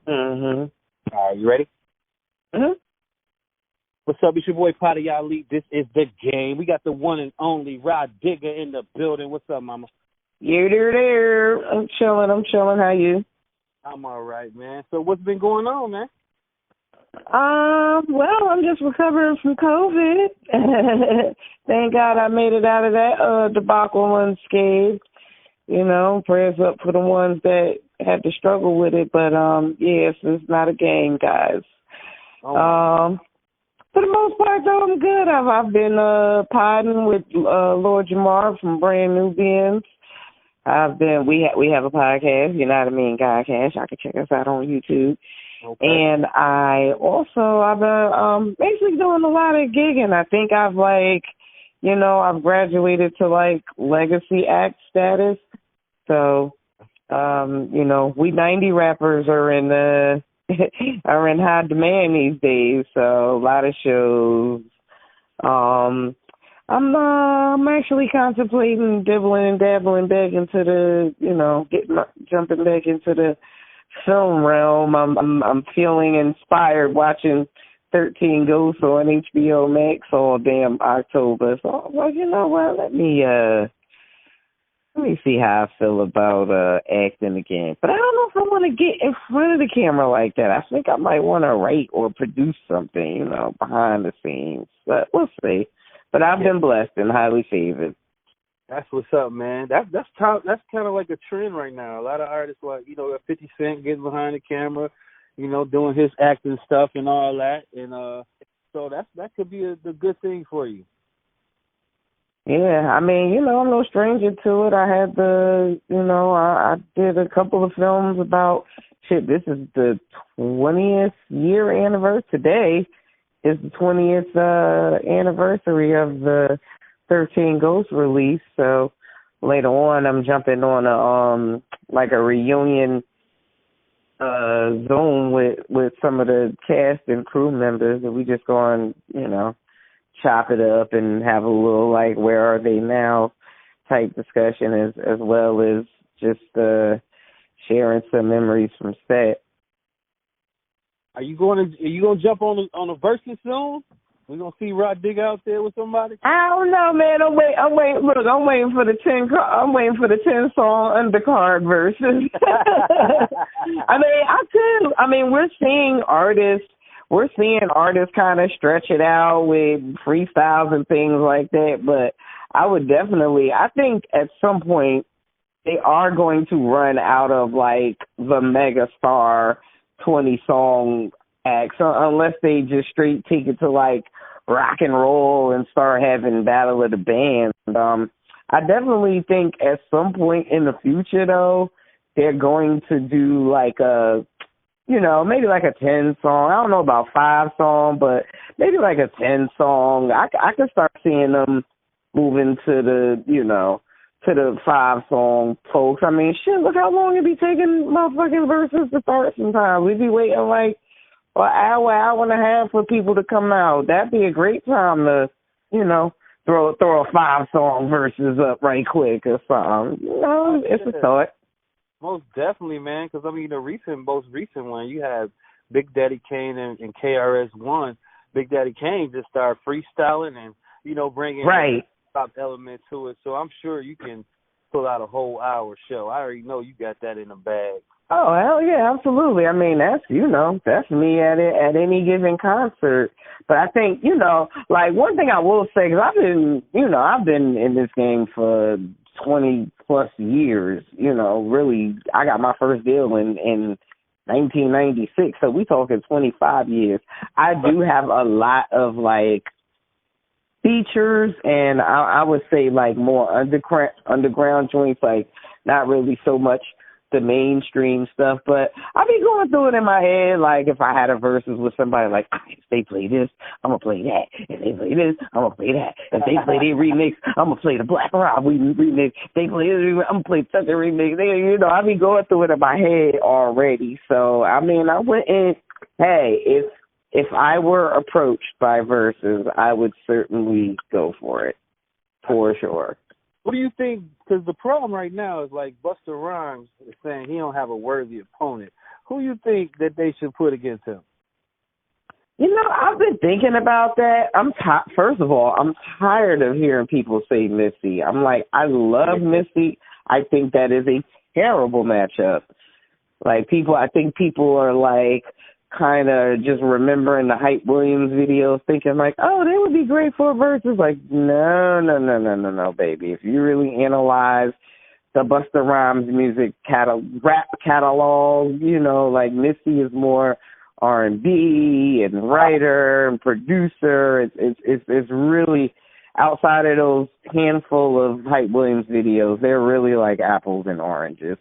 Mm-hmm. All right, you ready? Mm-hmm. What's up? It's your boy Poddy Ali. This is the game. We got the one and only Rod Digga in the building. What's up, mama? You there. I'm chilling. How you? I'm all right, man. So what's been going on, man? Well, I'm just recovering from COVID. Thank God I made it out of that debacle unscathed. You know, prayers up for the ones that had to struggle with it. But yes, it's not a game, guys. Oh. For the most part, though, I'm good. I've been podding with Lord Jamar from Brand New Beings. We have a podcast, you know what I mean, Godcast. Y'all can check us out on YouTube. Okay. And I've been basically doing a lot of gigging. I think I've graduated to like legacy act status. So, we 90 rappers are in are in high demand these days. So a lot of shows. I'm actually contemplating dibbling and dabbling back into the, jumping back into the film realm. I'm feeling inspired watching 13 Ghosts on HBO Max all damn October. So I was like, you know what? Let me see how I feel about acting again. But I don't know if I want to get in front of the camera like that. I think I might want to write or produce something, behind the scenes. But we'll see. But I've been blessed and highly favored. That's what's up, man. That's kind of like a trend right now. A lot of artists, like 50 Cent getting behind the camera, doing his acting stuff and all that, and so that could be a good thing for you. Yeah, I mean, I'm no stranger to it. I had I did a couple of films about this is the 20th year anniversary. Today is the 20th anniversary of the 13 Ghosts release. So later on, I'm jumping on a reunion zone with some of the cast and crew members, and we just go on, chop it up and have a little where are they now type discussion as well as just sharing some memories from set. Are you gonna jump on a versus soon? We gonna see Rod Digga out there with somebody? I don't know, man. I'm waiting. Look, I'm waiting for the 10 song undercard verses. We're seeing artists kind of stretch it out with freestyles and things like that. But I think at some point they are going to run out of the mega star 20 song acts, unless they just straight take it to rock and roll and start having Battle of the Bands. I definitely think at some point in the future, though, they're going to do maybe a 10 song. I don't know about 5 song, but maybe a 10 song. I can start seeing them moving to the 5 song folks. I mean, shit, look how long it be taking motherfucking verses to start sometimes. We'd be waiting an hour and a half for people to come out. That'd be a great time to, throw a 5 song verses up right quick or something. It's a thought. Most definitely, man, because, the most recent one, you have Big Daddy Kane and KRS-One. Big Daddy Kane just started freestyling and, bringing a pop element to it. So I'm sure you can pull out a whole hour show. I already know you got that in the bag. Oh, hell yeah, absolutely. I mean, that's me at any given concert. But I think, one thing I will say, because I've been in this game for 20 plus years, really, I got my first deal in 1996. So we talking 25 years. I do have a lot of features, and I would say more underground joints, not really so much the mainstream stuff, but I be going through it in my head, if I had a versus with somebody, if they play this, I'm going to play that. If they play this, I'm going to play that. If they play their remix, I'm going to play the Black Rob remix. If they play this, I'm going to play Tucker remix. I be going through it in my head already. So, I wouldn't, if I were approached by verses, I would certainly go for it, for sure. What do you think? Because the problem right now is Busta Rhymes is saying he don't have a worthy opponent. who you think that they should put against him? You know, I've been thinking about that. First of all, I'm tired of hearing people say Missy. I'm like, I love Missy. I think that is a terrible matchup. Like I think people are like kind of just remembering the Hype Williams videos, thinking like, oh, they would be great for a versus. Like, no, baby. If you really analyze the Busta Rhymes music rap catalog, you know, like Missy is more R&B and writer and producer. It's really, outside of those handful of Hype Williams videos, they're really like apples and oranges.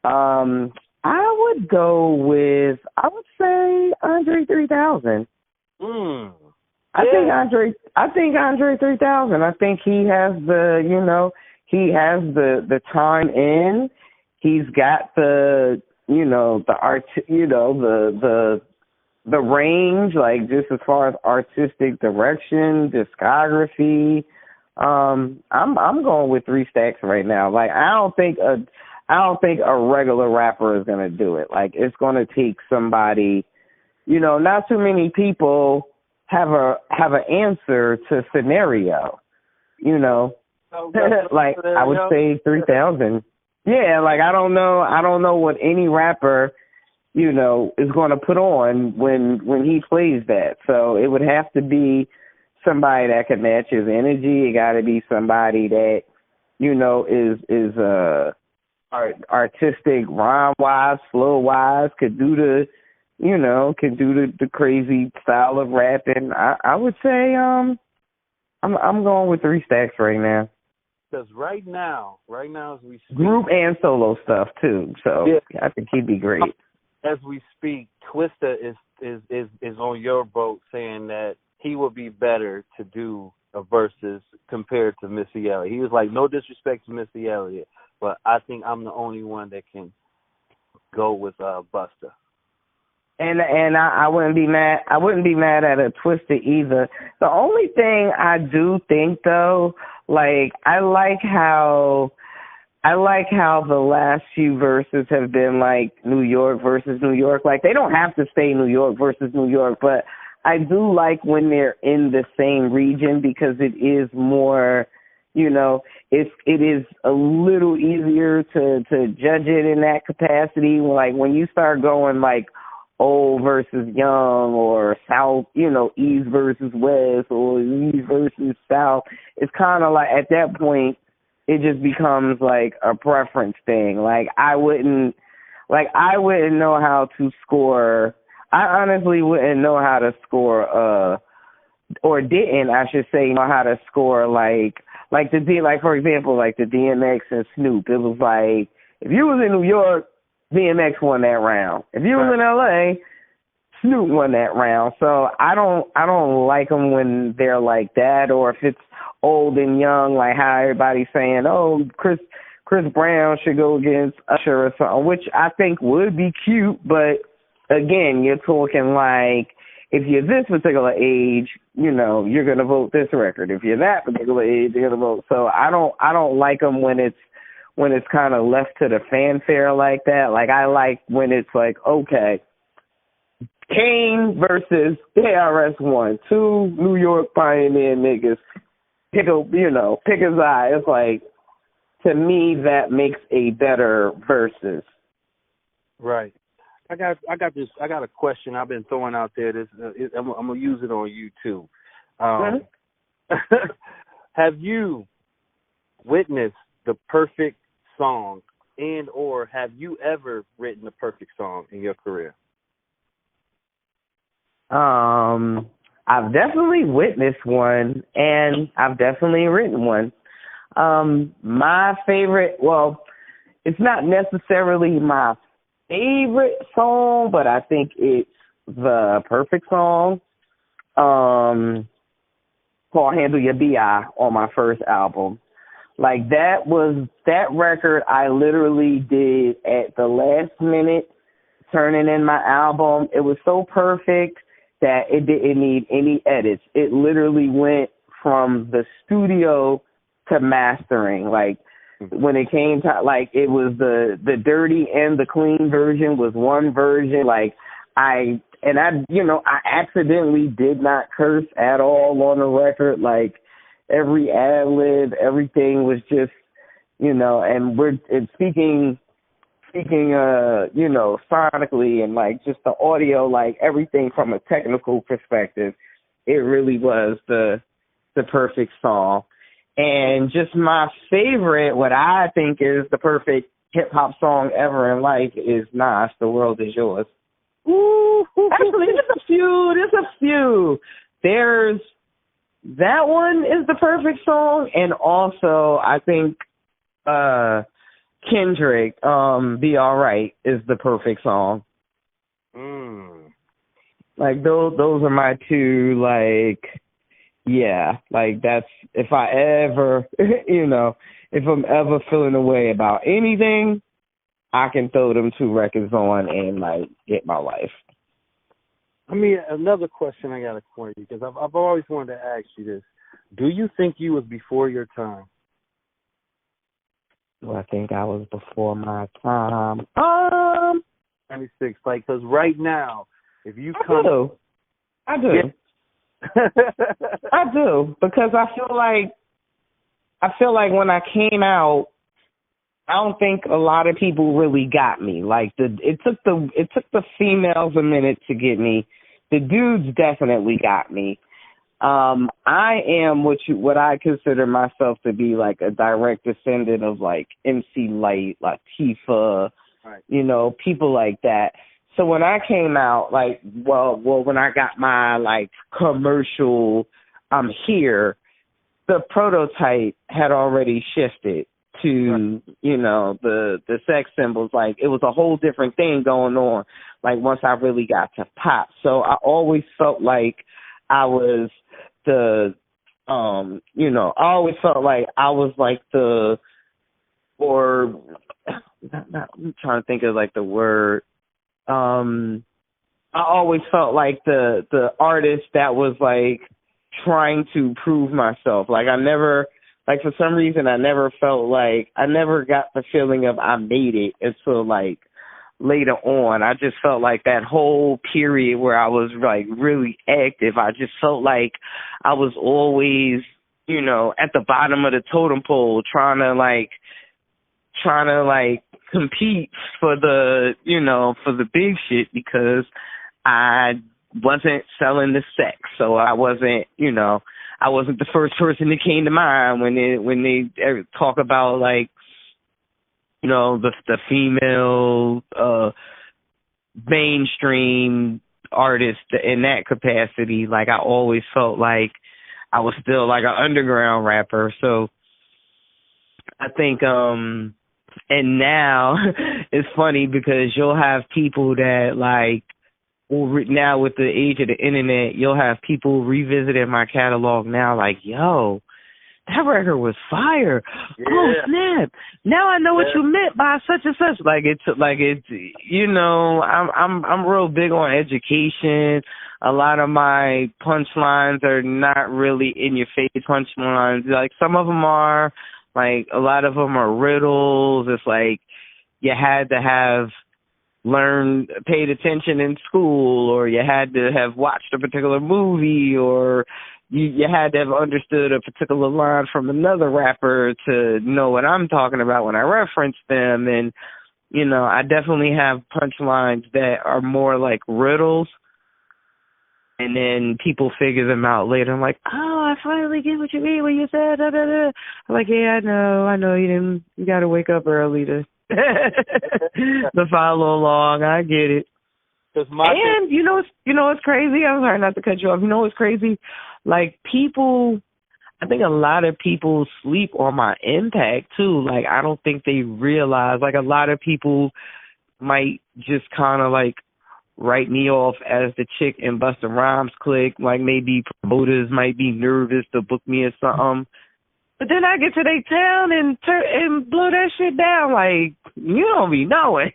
I would say Andre 3000. I think Andre 3000. I think he has the time in. He's got the art, the range, like just as far as artistic direction, discography. I'm going with 3 Stacks right now. Like I don't think a regular rapper is gonna do it. Like it's gonna take somebody, not too many people have an answer to scenario, like I would say 3000. Yeah, like I don't know what any rapper, is going to put on when he plays that. So it would have to be somebody that can match his energy. It got to be somebody that, is artistic, rhyme wise, flow wise, could do the crazy style of rapping. I would say I'm going with 3 Stacks right now. Because right now as we speak, group and solo stuff too. So yeah. I think he'd be great. As we speak, Twista is on your boat, saying that he would be better to do a versus compared to Missy Elliott. He was like, no disrespect to Missy Elliott, but I think I'm the only one that can go with Busta. And I wouldn't be mad. I wouldn't be mad at a Twista either. The only thing I do think though, like I like how the last few verses have been like New York versus New York. Like they don't have to stay New York versus New York, but I do like when they're in the same region because it is more, it is a little easier to judge it in that capacity. Like when you start going like old versus young or South, East versus West or East versus South, it's kind of like at that point it just becomes like a preference thing. Like I wouldn't know how to score. I honestly wouldn't know how to score or didn't, I should say, know how to score like for example, like the DMX and Snoop. It was like if you was in New York, DMX won that round. If you was in LA, Snoop won that round. So I don't like them when they're like that, or if it's old and young, like how everybody's saying, oh, Chris Brown should go against Usher or something, which I think would be cute. But again, you're talking like if you're this particular age, you're gonna vote this record. If you're that particular age, you're gonna vote. So I don't like them when it's kind of left to the fanfare like that. Like, I like when it's like, okay, Kane versus KRS-One, 2 New York pioneer niggas, pick a side. It's like, to me, that makes a better versus. Right. I got a question I've been throwing out there. I'm going to use it on you, too. Have you witnessed the perfect song, and or have you ever written a perfect song in your career? I've definitely witnessed one, and I've definitely written one. My favorite, well, it's not necessarily my favorite song, but I think it's the perfect song. Called Handle Your B.I. on my first album. Like that record I literally did at the last minute, turning in my album. It was so perfect that it didn't need any edits. It literally went from the studio to mastering. Like when it came to, like, it was the dirty and the clean version was one version. Like, I accidentally did not curse at all on the record. Like, every ad-lib, everything was just, and speaking, sonically and, like, just the audio, like, everything from a technical perspective, it really was the perfect song. And just my favorite, what I think is the perfect hip-hop song ever in life is Nas, The World Is Yours. Ooh. Actually, there's a few. There's, that one is the perfect song, and also I think Kendrick, Be Alright is the perfect song. Like, those are my two, like, yeah, like, that's, if I ever, if I'm ever feeling a way about anything, I can throw them two records on and, like, get my life. I mean, another question I got for you, because I've always wanted to ask you this. Do you think you was before your time? Well, I think I was before my time. 96, like, because right now, if you I do. Yeah. I do, because I feel like when I came out, I don't think a lot of people really got me. Like, it took the females a minute to get me. The dudes definitely got me. I am what I consider myself to be, like, a direct descendant of, like, MC Lyte, Latifah, right. People like that. So when I came out, like, when I got my, like, commercial, I'm here, the prototype had already shifted to, right. The sex symbols. Like, it was a whole different thing going on, like, once I really got to pop. So I always felt like I was I always felt like I was like I'm trying to think of, like, the word. I always felt like the artist that was, like, trying to prove myself. Like, I never, like, for some reason, I never felt like, I never got the feeling of I made it until, like, later on. I just felt like that whole period where I was, like, really active, I just felt like I was always, at the bottom of the totem pole trying to compete for the big shit, because I wasn't selling the sex. So I wasn't the first person that came to mind when they talk about, like, the female mainstream artist in that capacity. Like, I always felt like I was still, like, an underground rapper. So I think and now it's funny because you'll have people that, like, now with the age of the internet, you'll have people revisiting my catalog now, like, yo, that record was fire. Yeah. Oh, snap. Now I know what you meant by such and such. I'm real big on education. A lot of my punchlines are not really in your face punchlines. Like, some of them are, like, a lot of them are riddles. It's like you had to have paid attention in school, or you had to have watched a particular movie, or you had to have understood a particular line from another rapper to know what I'm talking about when I reference them. And, I definitely have punchlines that are more like riddles, and then people figure them out later. I'm like, oh, I finally get what you mean when you said da da da. I'm like, yeah, I know you got to wake up early to follow along. I get it. And you know what's crazy? I'm sorry not to cut you off. You know what's crazy? Like, I think a lot of people sleep on my impact too. Like, I don't think they realize, like, a lot of people might just kind of, like, write me off as the chick in Busta Rhymes clique. Like, maybe promoters might be nervous to book me or something. But then I get to their town and blow that shit down. Like, you don't be knowing.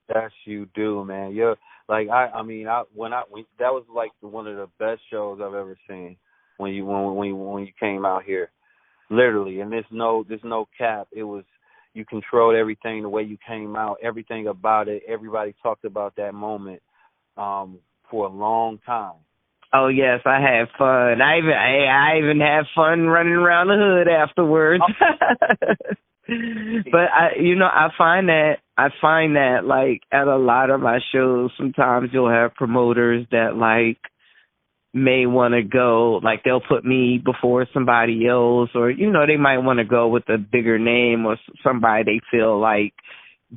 Yes, you do, man. You're like, when that was like one of the best shows I've ever seen when you came out here. Literally, and there's no cap. It was, you controlled everything, the way you came out, everything about it. Everybody talked about that moment for a long time. Oh yes, I had fun. I even had fun running around the hood afterwards. But I find that like at a lot of my shows, sometimes you'll have promoters that like may want to go, like they'll put me before somebody else, or they might want to go with a bigger name or somebody they feel like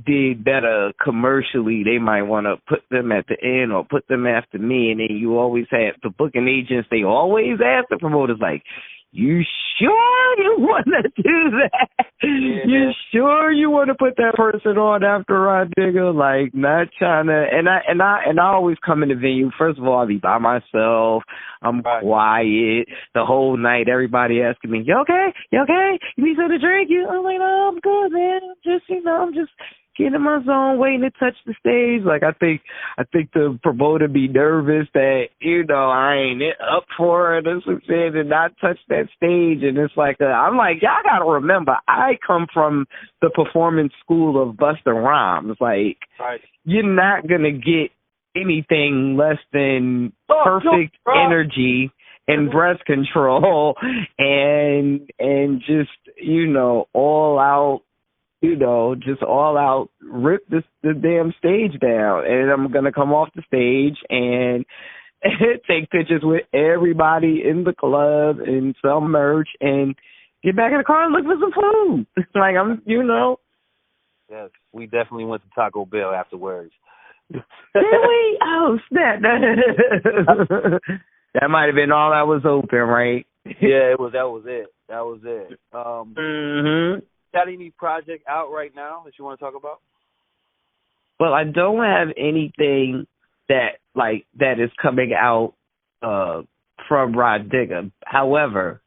did better commercially. They might want to put them at the end or put them after me. And then you always have the booking agents, they always ask the promoters like, you sure you want to do that? Yeah. You sure you want to put that person on after Rod Digga? Like, not trying to. And I always come in the venue. First of all, I'll be by myself. I'm quiet the whole night. Everybody asking me, "You okay? You okay? You need something to drink?" I'm like, "No, I'm good, man. I'm just getting in my zone, waiting to touch the stage." Like, I think the promoter be nervous that, I ain't up for it or something and not touch that stage. And it's like, I'm like, y'all got to remember, I come from the performance school of Busta Rhymes. Like, you're not going to get anything less than perfect energy and breath control and just, all out, just all out rip the damn stage down. And I'm going to come off the stage and take pictures with everybody in the club and sell merch and get back in the car and look for some food. Like, Yes, we definitely went to Taco Bell afterwards. Did we? Oh, snap. That might have been all that was open, right? Yeah, that was it. Got any project out right now that you want to talk about? Well, I don't have anything that is coming out from Rod Digga. However,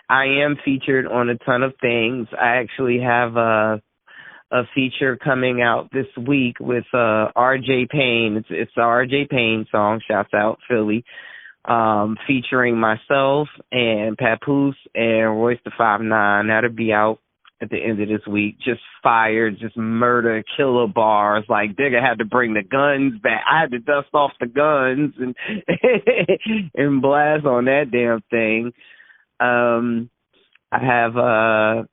I am featured on a ton of things. I actually have a feature coming out this week with RJ Payne. It's the RJ Payne song, shouts out Philly, featuring myself and Papoose and Royce the 5'9". That'll be out at the end of this week. Just fire, just murder, killer bars. Like, Digga had to bring the guns back. I had to dust off the guns and and blast on that damn thing. I have a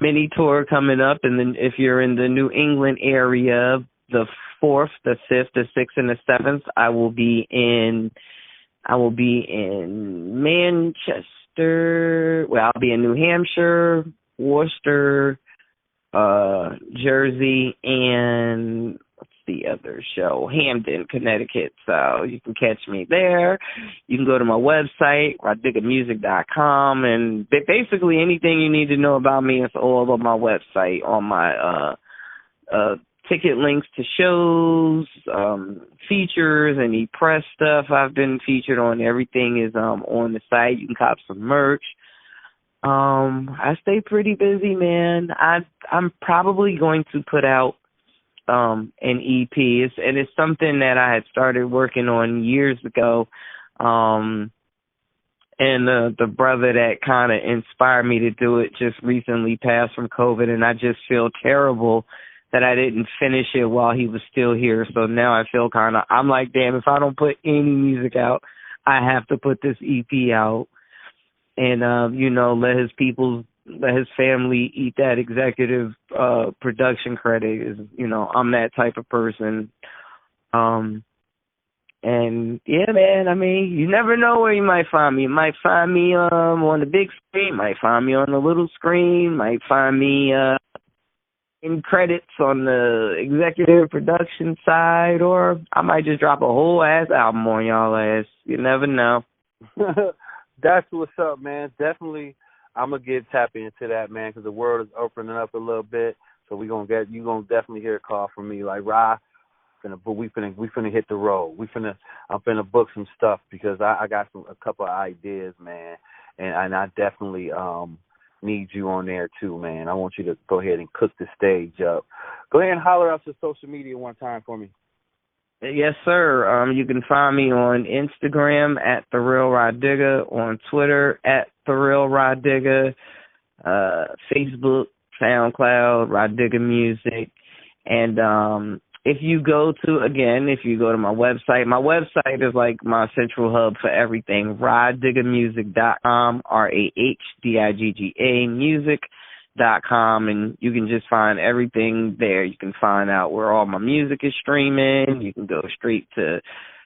mini tour coming up, and then if you're in the New England area, the 4th, the 5th, the 6th, and the 7th, I will be in Manchester. Well, I'll be in New Hampshire, Worcester, Jersey, and what's the other show? Hamden, Connecticut. So you can catch me there. You can go to my website, roddiggamusic.com, and basically anything you need to know about me is all on my website, on my ticket links to shows, features, any press stuff I've been featured on. Everything is on the site. You can cop some merch. I stay pretty busy, man. I'm probably going to put out an EP. It's something that I had started working on years ago. And the brother that kind of inspired me to do it just recently passed from COVID, and I just feel terrible that I didn't finish it while he was still here. So now I feel I'm like, damn, if I don't put any music out, I have to put this EP out and, let his family eat that executive production credit. I'm that type of person. And yeah, man, I mean, you never know where you might find me. You might find me on the big screen, might find me on the little screen, might find me in credits on the executive production side, or I might just drop a whole ass album on y'all ass. You never know. That's what's up, man. Definitely, I'm gonna get tapping into that, man, because the world is opening up a little bit. So you gonna definitely hear a call from me like, Rah, we finna hit the road. I'm finna book some stuff because I got a couple of ideas, man, and I definitely need you on there too, man. I want you to go ahead and cook the stage up. Go ahead and holler out your social media one time for me. Yes, sir. You can find me on Instagram at The Real Rod Digga, on Twitter at The Real Rod Digga, Facebook, SoundCloud, Rod Digga Music. And if you go to my website is like my central hub for everything, roddiggamusic.com, RAHDIGGA music.com, and you can just find everything there. You can find out where all my music is streaming. You can go straight to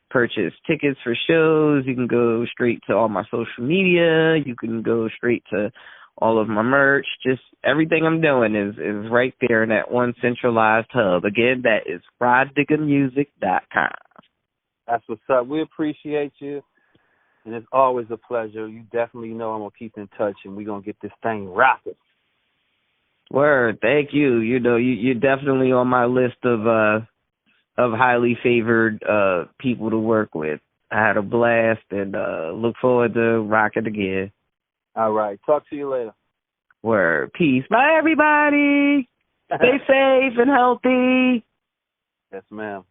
purchase tickets for shows. You can go straight to all my social media. You can go straight to all of my merch. Just everything I'm doing is right there in that one centralized hub. Again, that is roddiggamusic.com. That's what's up. We appreciate you, and it's always a pleasure. You definitely know I'm going to keep in touch, and we're going to get this thing rocking. Word, thank you. You know, you're definitely on my list of highly favored people to work with. I had a blast, and look forward to rocking again. All right. Talk to you later. Word. Peace. Bye, everybody. Stay safe and healthy. Yes, ma'am.